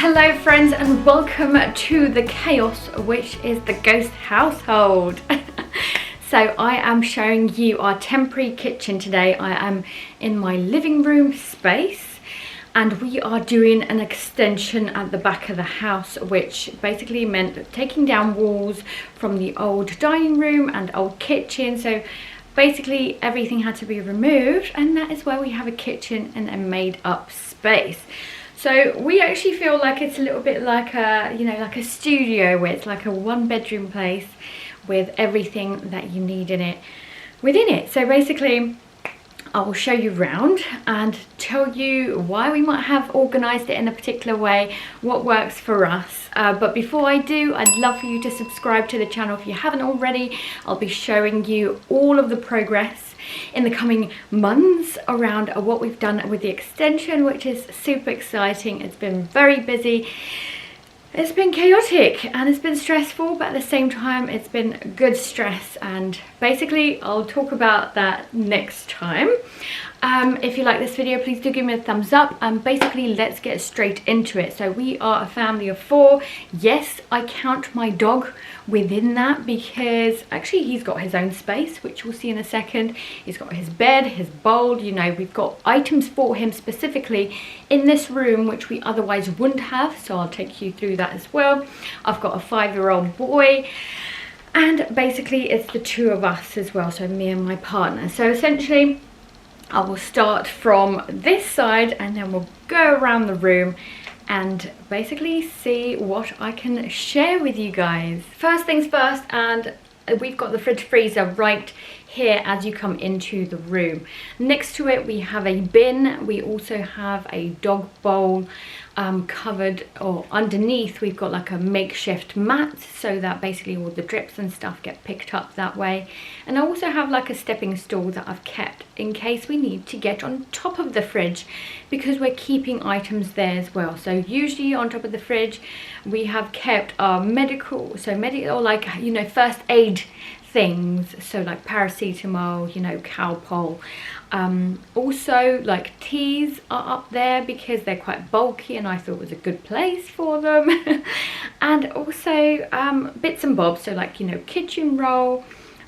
Hello friends and welcome to the chaos which is the ghost household. So I am showing you our temporary kitchen today. I am in my living room space and we are doing an extension at the back of the house, which basically meant taking down walls from the old dining room and old kitchen. So basically everything had to be removed, and that is where we have a kitchen and a made up space. So we actually feel like it's a little bit like a, like a studio, where it's like a one-bedroom place with everything that you need in it within it. So basically I will show you around and tell you why we might have organised it in a particular way, what works for us. But before I do, I'd love for you to subscribe to the channel if you haven't already. I'll be showing you all of the progress in the coming months around what we've done with the extension, which is super exciting. It's been very busy. It's been chaotic and it's been stressful, but at the same time it's been good stress, and basically I'll talk about that next time. If you like this video, please do give me a thumbs up, and basically let's get straight into it. So we are a family of 4. Yes, I count my dog within that because actually he's got his own space, which we'll see in a second. He's got his bed, his bowl, we've got items for him specifically in this room which we otherwise wouldn't have, so I'll take you through that as well. I've got a 5-year-old boy, and basically it's the 2 of us as well, so me and my partner. So essentially I will start from this side and then we'll go around the room and basically see what I can share with you guys. First things first, and we've got the fridge freezer right here as you come into the room. Next to it we have a bin. We also have a dog bowl covered, or underneath we've got like a makeshift mat so that basically all the drips and stuff get picked up that way. And I also have like a stepping stool that I've kept in case we need to get on top of the fridge, because we're keeping items there as well. So usually on top of the fridge we have kept our medical, or like first aid things, so like paracetamol, Calpol. Also like teas are up there because they're quite bulky and I thought it was a good place for them. And also bits and bobs, so like kitchen roll,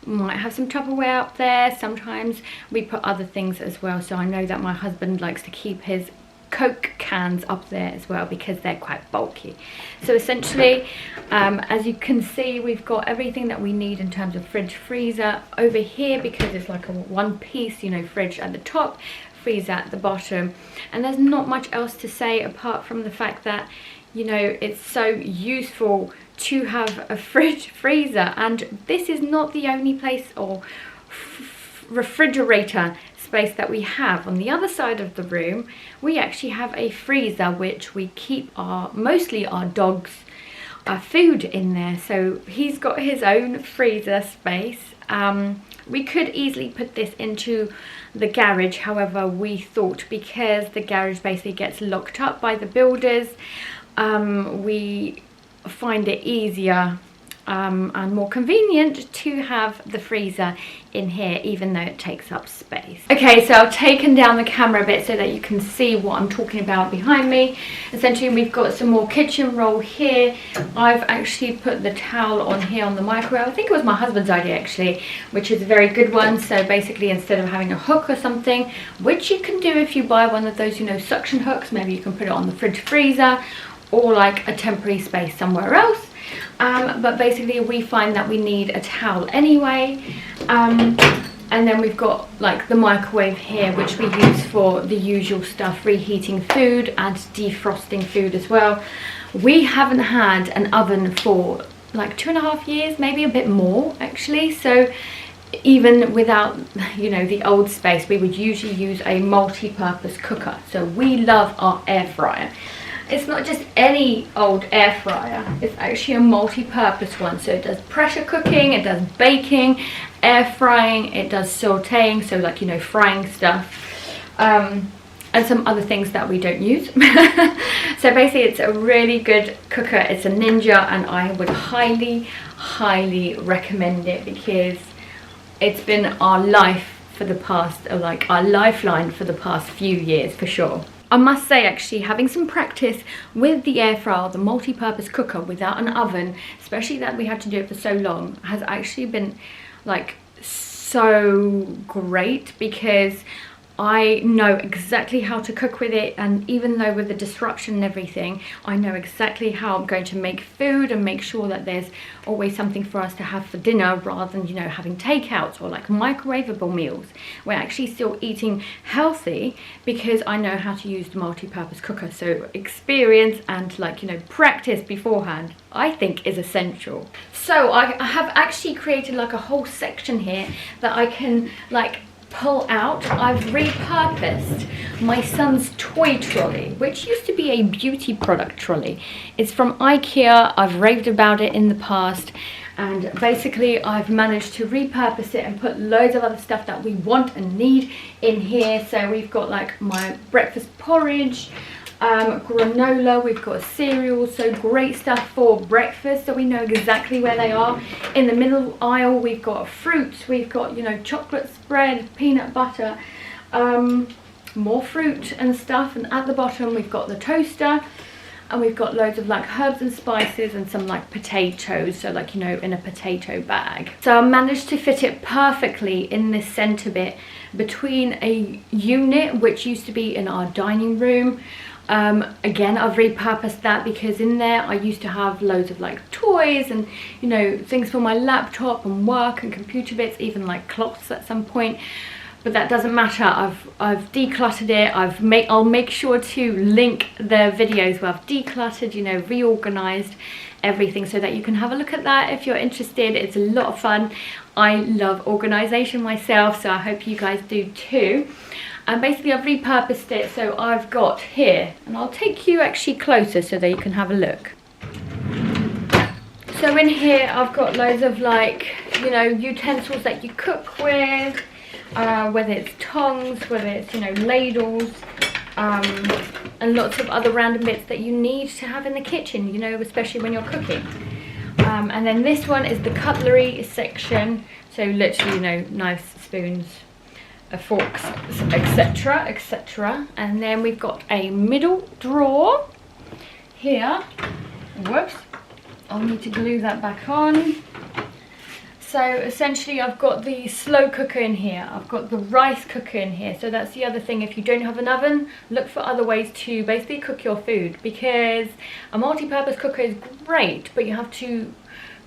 might have some Tupperware up there. Sometimes we put other things as well, so I know that my husband likes to keep his Coke cans up there as well because they're quite bulky. So essentially as you can see, we've got everything that we need in terms of fridge freezer over here, because it's like a one-piece fridge at the top, freezer at the bottom. And there's not much else to say apart from the fact that it's so useful to have a fridge freezer. And this is not the only place or refrigerator space that we have. On the other side of the room we actually have a freezer which we keep mostly our dogs food in there. So he's got his own freezer space. We could easily put this into the garage, however we thought because the garage basically gets locked up by the builders, we find it easier and more convenient to have the freezer in here, even though it takes up space. Okay, so I've taken down the camera a bit so that you can see what I'm talking about behind me. Essentially we've got some more kitchen roll here. I've actually put the towel on here on the microwave. I think it was my husband's idea actually, which is a very good one. So basically instead of having a hook or something, which you can do if you buy one of those suction hooks, maybe you can put it on the fridge freezer or like a temporary space somewhere else. But basically we find that we need a towel anyway. And then we've got like the microwave here, which we use for the usual stuff, reheating food and defrosting food as well. We haven't had an oven for like 2.5 years, maybe a bit more actually. So even without the old space, we would usually use a multi-purpose cooker. So we love our air fryer. It's not just any old air fryer, it's actually a multi-purpose one. So it does pressure cooking, it does baking, air frying, it does sauteing, so like frying stuff, and some other things that we don't use. So basically it's a really good cooker. It's a Ninja, and I would highly recommend it because it's been our life for the past, like our lifeline for the past few years for sure. I must say, actually, having some practice with the air fryer, the multi-purpose cooker without an oven, especially that we had to do it for so long, has actually been like so great, because I know exactly how to cook with it, and even though with the disruption and everything, I know exactly how I'm going to make food and make sure that there's always something for us to have for dinner, rather than, you know, having takeouts or like microwavable meals. We're actually still eating healthy because I know how to use the multi-purpose cooker. So experience and, like, you know, practice beforehand, I think, is essential. So I have actually created like a whole section here that I can like pull out. I've repurposed my son's toy trolley, which used to be a beauty product trolley. It's from IKEA. I've raved about it in the past, and basically I've managed to repurpose it and put loads of other stuff that we want and need in here. So we've got like my breakfast porridge, granola, we've got cereal, so great stuff for breakfast, so we know exactly where they are. In the middle aisle we've got fruits, we've got, you know, chocolate spread, peanut butter, more fruit and stuff, and at the bottom we've got the toaster, and we've got loads of like herbs and spices and some like potatoes, so like, you know, in a potato bag. So I managed to fit it perfectly in this center bit between a unit which used to be in our dining room. Again, I've repurposed that because in there I used to have loads of like toys and, you know, things for my laptop and work and computer bits, even like clocks at some point. But that doesn't matter. I've decluttered it. I'll make sure to link the videos where I've decluttered, you know, reorganized everything, so that you can have a look at that if you're interested. It's a lot of fun. I love organization myself, so I hope you guys do too. And basically I've repurposed it, so I've got here, and I'll take you actually closer so that you can have a look. So in here I've got loads of like, you know, utensils that you cook with, whether it's tongs, whether it's, you know, ladles, and lots of other random bits that you need to have in the kitchen, you know, especially when you're cooking. And then this one is the cutlery section, so literally, you know, knives, spoons, forks, etc, etc. And then we've got a middle drawer here. Whoops, I'll need to glue that back on. So essentially I've got the slow cooker in here, I've got the rice cooker in here. So that's the other thing, if you don't have an oven, look for other ways to basically cook your food, because a multi-purpose cooker is great, but you have to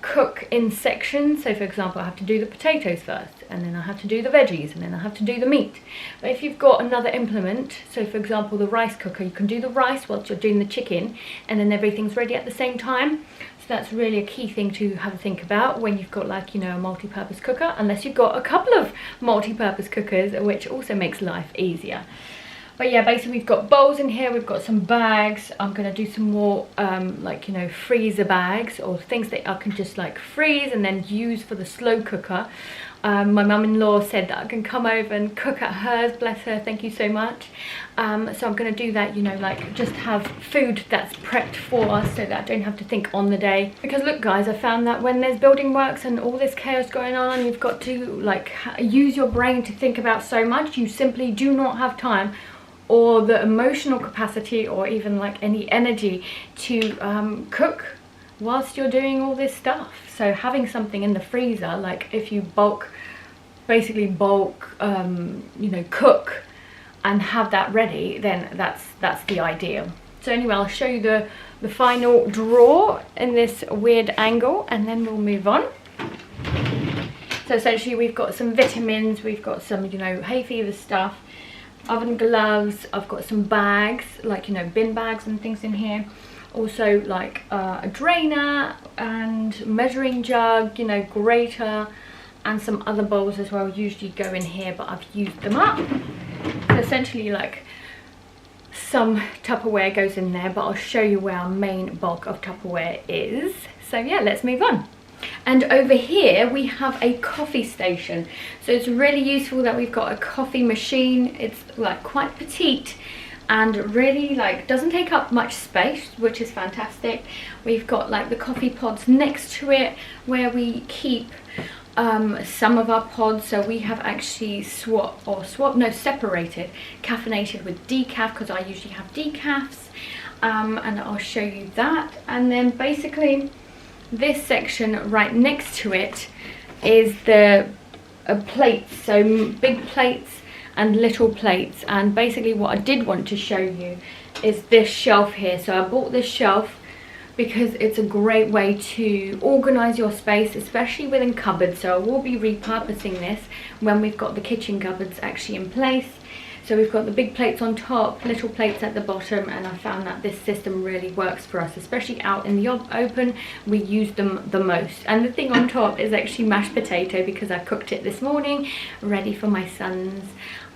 cook in sections. So for example, I have to do the potatoes first, and then I have to do the veggies, and then I have to do the meat. But if you've got another implement, so for example the rice cooker, you can do the rice whilst you're doing the chicken, and then everything's ready at the same time. So that's really a key thing to have a think about when you've got, like, you know, a multi-purpose cooker, unless you've got a couple of multi-purpose cookers, which also makes life easier. But yeah, basically we've got bowls in here, we've got some bags. I'm going to do some more like, you know, freezer bags, or things that I can just like freeze and then use for the slow cooker. My mum-in-law said that I can come over and cook at hers, bless her, thank you so much. So I'm going to do that, you know, like just have food that's prepped for us so that I don't have to think on the day. Because look guys, I found that when there's building works and all this chaos going on, you've got to like use your brain to think about so much. You simply do not have time or the emotional capacity or even like any energy to cook whilst you're doing all this stuff. So having something in the freezer, like if you basically bulk, you know, cook and have that ready, then that's the ideal. So anyway, I'll show you the final drawer in this weird angle, and then we'll move on. So essentially we've got some vitamins, we've got some, you know, hay fever stuff, oven gloves, I've got some bags, like, you know, bin bags and things in here. Also like a drainer and measuring jug, you know, grater, and some other bowls as well usually go in here, but I've used them up. So essentially like some Tupperware goes in there, but I'll show you where our main bulk of Tupperware is. So yeah, let's move on. And over here we have a coffee station. So it's really useful that we've got a coffee machine. It's like quite petite and really like doesn't take up much space, which is fantastic. We've got like the coffee pods next to it where we keep some of our pods. So we have actually separated caffeinated with decaf, because I usually have decafs, and I'll show you that. And then basically this section right next to it is the plates, so big plates and little plates. And basically what I did want to show you is this shelf here. So I bought this shelf because it's a great way to organize your space, especially within cupboards. So I will be repurposing this when we've got the kitchen cupboards actually in place. So we've got the big plates on top, little plates at the bottom, and I found that this system really works for us, especially out in the open. We use them the most. And the thing on top is actually mashed potato, because I cooked it this morning, ready for my son's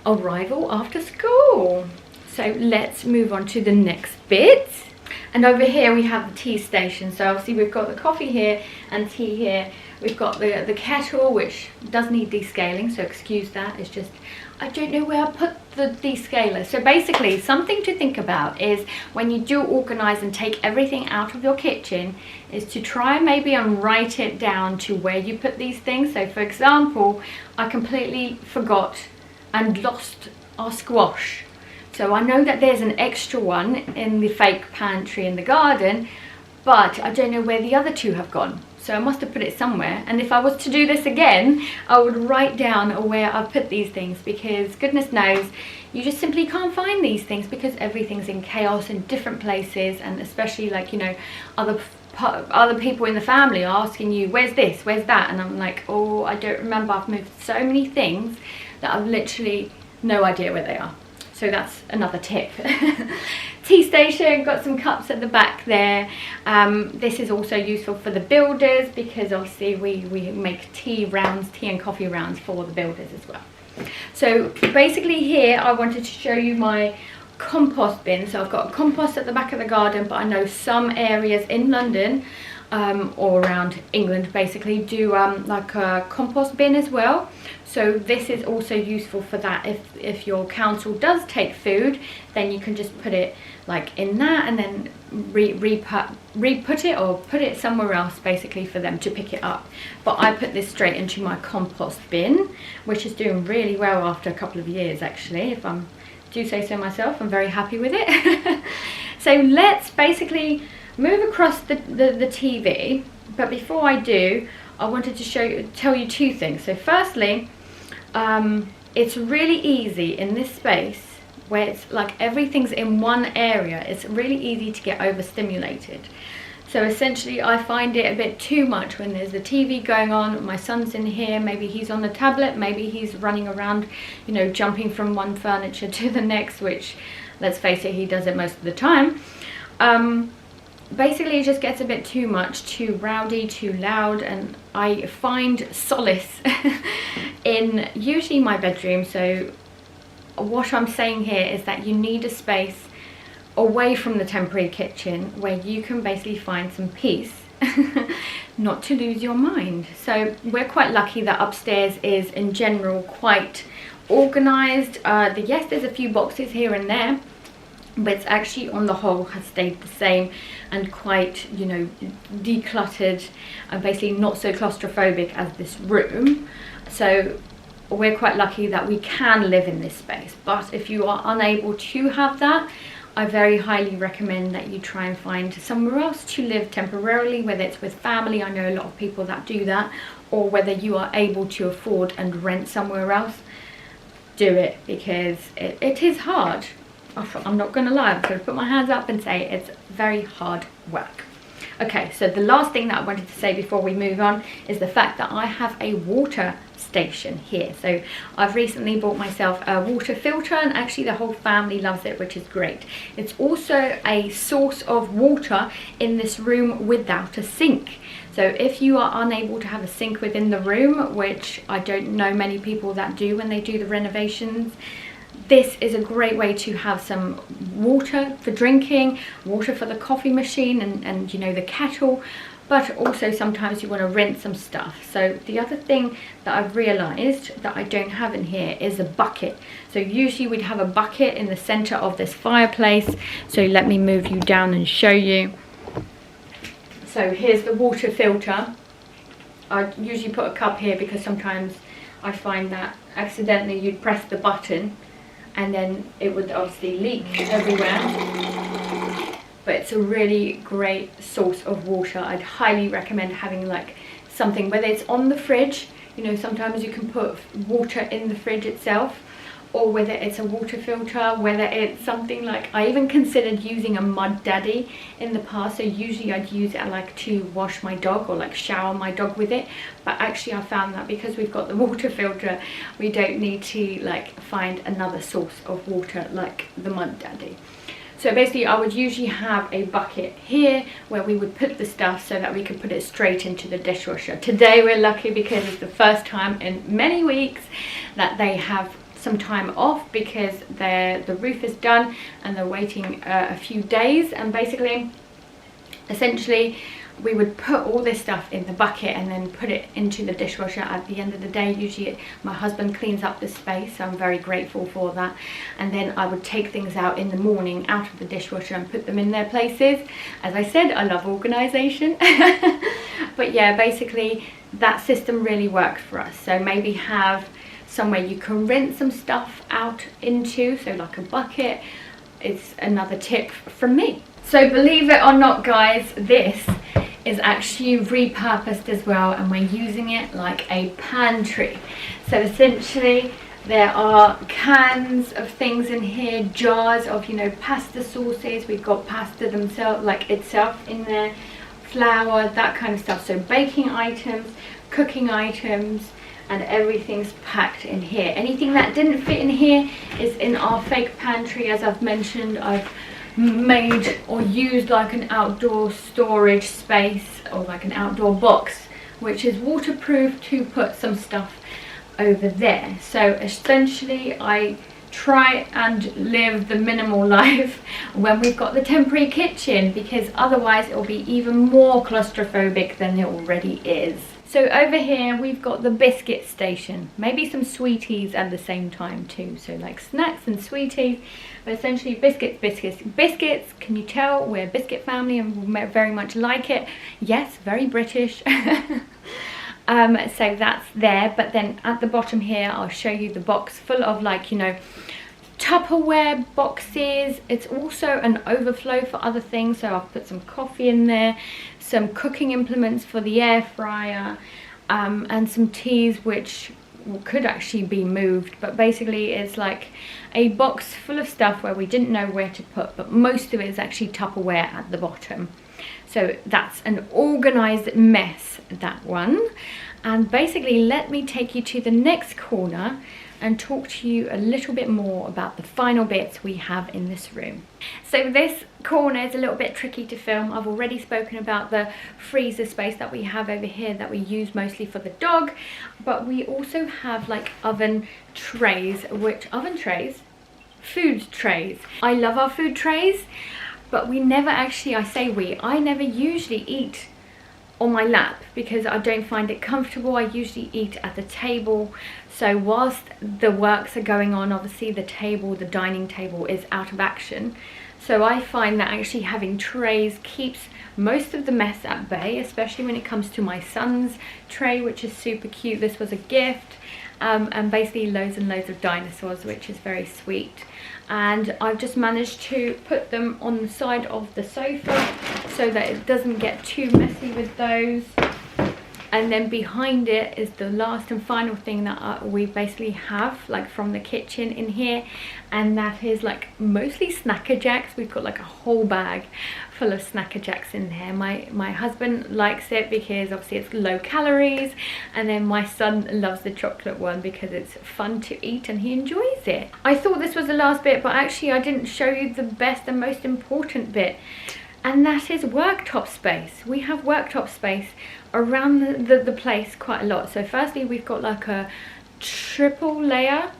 arrival after school. So let's move on to the next bit. And over here we have the tea station. So obviously we've got the coffee here and tea here. We've got the kettle, which does need descaling, so excuse that. It's just, I don't know where I put the descaler. So basically, something to think about is when you do organize and take everything out of your kitchen, is to try maybe and write it down to where you put these things. So for example, I completely forgot and lost our squash. So I know that there's an extra one in the fake pantry in the garden, but I don't know where the other two have gone. So I must have put it somewhere. And if I was to do this again, I would write down where I've put these things, because goodness knows, you just simply can't find these things because everything's in chaos in different places. And especially, like, you know, other people in the family are asking you, where's this, where's that? And I'm like, oh, I don't remember. I've moved so many things that I've literally no idea where they are. So that's another tip. Tea station, got some cups at the back there. This is also useful for the builders, because obviously we make tea and coffee rounds for the builders as well. So basically here I wanted to show you my compost bin. So I've got a compost at the back of the garden, but I know some areas in London or around England basically do like a compost bin as well. So this is also useful for that. If your council does take food, then you can just put it like in that, and then re-put it or put it somewhere else basically for them to pick it up. But I put this straight into my compost bin, which is doing really well after a couple of years actually, if I do say so myself. I'm very happy with it. So let's basically move across the TV. But before I do, I wanted to tell you two things. So firstly, it's really easy in this space where it's like everything's in one area. It's really easy to get overstimulated. So essentially I find it a bit too much when there's the TV going on, my son's in here, maybe he's on the tablet, maybe he's running around, you know, jumping from one furniture to the next, which, let's face it, he does it most of the time. Basically it just gets a bit too much, too rowdy, too loud, and I find solace in usually my bedroom. So what I'm saying here is that you need a space away from the temporary kitchen where you can basically find some peace, not to lose your mind. So we're quite lucky that upstairs is in general quite organized. Yes, there's a few boxes here and there, but it's actually on the whole has stayed the same and quite, you know, decluttered and basically not so claustrophobic as this room. So we're quite lucky that we can live in this space. But if you are unable to have that, I very highly recommend that you try and find somewhere else to live temporarily, whether it's with family. I know a lot of people that do that, or whether you are able to afford and rent somewhere else. Do it, because it is hard. I'm not going to lie, I'm going to put my hands up and say it's very hard work. Okay, so the last thing that I wanted to say before we move on is the fact that I have a water station here. So I've recently bought myself a water filter, and actually the whole family loves it, which is great. It's also a source of water in this room without a sink. So if you are unable to have a sink within the room, which I don't know many people that do when they do the renovations, this is a great way to have some water for drinking, water for the coffee machine and you know, the kettle, but also sometimes you want to rinse some stuff. So the other thing that I've realized that I don't have in here is a bucket. So usually we'd have a bucket in the center of this fireplace. So let me move you down and show you. So here's the water filter. I usually put a cup here because sometimes I find that accidentally you'd press the button and then it would obviously leak everywhere. But it's a really great source of water. I'd highly recommend having like something, whether it's on the fridge, you know, sometimes you can put water in the fridge itself, or whether it's a water filter, whether it's something like, I even considered using a mud daddy in the past. So usually I'd use it like to wash my dog or like shower my dog with it, but actually I found that because we've got the water filter, we don't need to like find another source of water like the mud daddy. So basically I would usually have a bucket here where we would put the stuff so that we could put it straight into the dishwasher. Today we're lucky because it's the first time in many weeks that they have some time off because the roof is done and they're waiting a few days, and basically essentially we would put all this stuff in the bucket and then put it into the dishwasher at the end of the day. Usually my husband cleans up the space, so I'm very grateful for that. And then I would take things out in the morning out of the dishwasher and put them in their places. As I said, I love organisation. But yeah, basically that system really worked for us. So maybe have somewhere you can rinse some stuff out into, so like a bucket. It's another tip from me. So believe it or not guys, this is actually repurposed as well, and we're using it like a pantry. So essentially there are cans of things in here, jars of, you know, pasta sauces. We've got pasta themselves, like itself in there, flour, that kind of stuff. So baking items, cooking items, and everything's packed in here. Anything that didn't fit in here is in our fake pantry. As I've mentioned, I've made or used like an outdoor storage space or like an outdoor box which is waterproof to put some stuff over there. So essentially I try and live the minimal life when we've got the temporary kitchen, because otherwise it'll be even more claustrophobic than it already is. So over here we've got the biscuit station, maybe some sweeties at the same time too, so like snacks and sweeties, but essentially biscuits. Can you tell we're a biscuit family and very much like it? Yes, very British. So that's there, but then at the bottom here I'll show you the box full of like, you know, Tupperware boxes. It's also an overflow for other things, so I've put some coffee in there, some cooking implements for the air fryer, and some teas which could actually be moved, but basically it's like a box full of stuff where we didn't know where to put, but most of it is actually Tupperware at the bottom. So that's an organized mess, that one. And basically let me take you to the next corner and talk to you a little bit more about the final bits we have in this room. So this corner is a little bit tricky to film. I've already spoken about the freezer space that we have over here that we use mostly for the dog, but we also have like oven trays, food trays. I love our food trays, but we never actually, I never usually eat on my lap because I don't find it comfortable. I usually eat at the table. So whilst the works are going on, obviously the dining table is out of action. So I find that actually having trays keeps most of the mess at bay, especially when it comes to my son's tray, which is super cute. This was a gift, and basically loads and loads of dinosaurs, which is very sweet. And I've just managed to put them on the side of the sofa so that it doesn't get too messy with those. And then behind it is the last and final thing that we basically have like from the kitchen in here, and that is like mostly Snacker Jacks. We've got like a whole bag full of Snacker Jacks in there. My husband likes it because obviously it's low calories, and then my son loves the chocolate one because it's fun to eat and he enjoys it. I thought this was the last bit, but actually I didn't show you the best and most important bit, and that is worktop space. We have worktop space around the place quite a lot. So firstly we've got like a triple layer,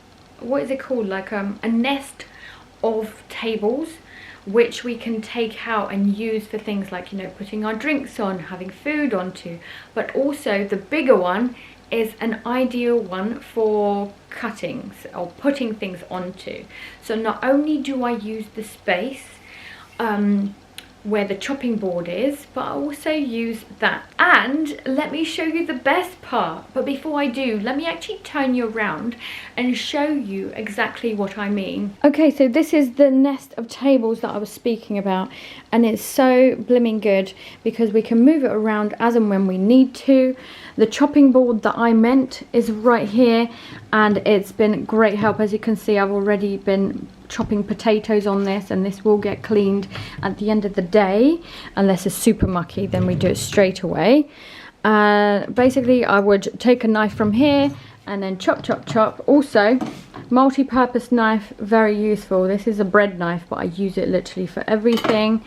what is it called, like a nest of tables which we can take out and use for things like, you know, putting our drinks on, having food onto, but also the bigger one is an ideal one for cuttings or putting things onto. So not only do I use the space where the chopping board is, but I also use that. And let me show you the best part. But before I do, let me actually turn you around and show you exactly what I mean. Okay, so this is the nest of tables that I was speaking about, and it's so blimming good because we can move it around as and when we need to. The chopping board that I meant is right here, and it's been great help. As you can see, I've already been chopping potatoes on this, and this will get cleaned at the end of the day. Unless it's super mucky, then we do it straight away. Basically, I would take a knife from here and then chop, chop, chop. Also, multi-purpose knife, very useful. This is a bread knife, but I use it literally for everything.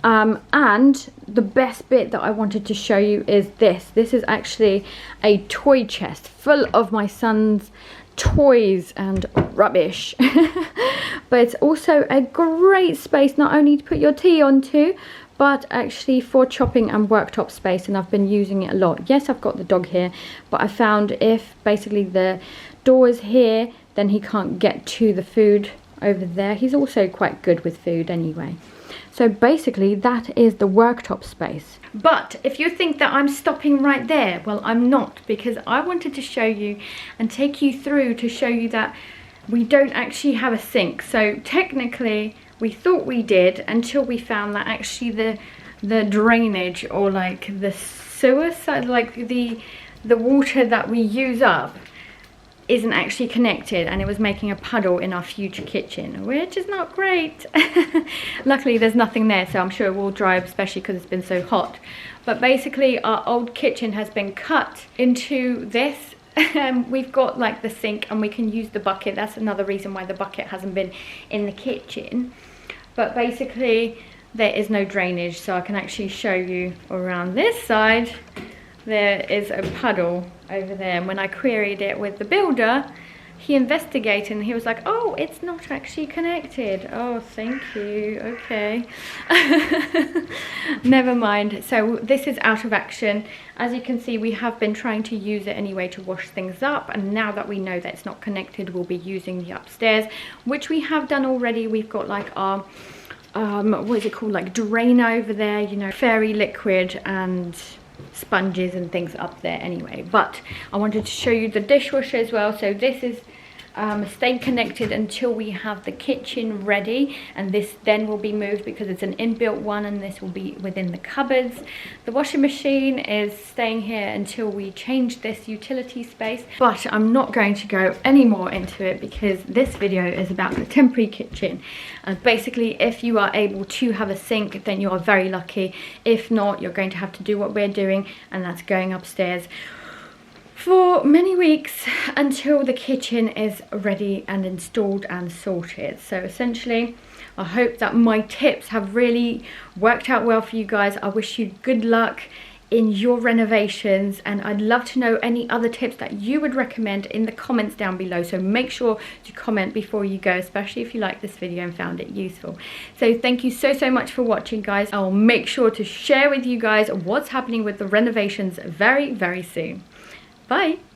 And the best bit that I wanted to show you is this. This is actually a toy chest full of my son's toys and rubbish. But it's also a great space not only to put your tea onto, but actually for chopping and worktop space, and I've been using it a lot. Yes, I've got the dog here, but I found if basically the door is here, then he can't get to the food over there. He's also quite good with food anyway. So basically that is the worktop space. But if you think that I'm stopping right there, well, I'm not, because I wanted to show you and take you through to show you that we don't actually have a sink. So technically we thought we did until we found that actually the drainage, or like the sewer side, like the water that we use up, isn't actually connected, and it was making a puddle in our future kitchen, which is not great. Luckily there's nothing there, so I'm sure it will dry up, especially because it's been so hot. But basically our old kitchen has been cut into this. We've got like the sink, and we can use the bucket. That's another reason why the bucket hasn't been in the kitchen. But basically there is no drainage, so I can actually show you around this side. There is a puddle over there, and when I queried it with the builder, he investigated and he was like, oh, it's not actually connected. Oh, thank you. Okay. Never mind. So this is out of action. As you can see, we have been trying to use it anyway to wash things up, and now that we know that it's not connected, we'll be using the upstairs, which we have done already. We've got like our what is it called, like drain over there, you know, fairy liquid and sponges and things up there anyway. But I wanted to show you the dishwasher as well. So this is staying connected until we have the kitchen ready, and this then will be moved because it's an inbuilt one, and this will be within the cupboards. The washing machine is staying here until we change this utility space, but I'm not going to go any more into it because this video is about the temporary kitchen. And basically, if you are able to have a sink, then you are very lucky. If not, you're going to have to do what we're doing, and that's going upstairs for many weeks until the kitchen is ready and installed and sorted. So essentially, I hope that my tips have really worked out well for you guys. I wish you good luck in your renovations, and I'd love to know any other tips that you would recommend in the comments down below. So make sure to comment before you go, especially if you liked this video and found it useful. So thank you so much for watching, guys. I'll make sure to share with you guys what's happening with the renovations very soon. Bye.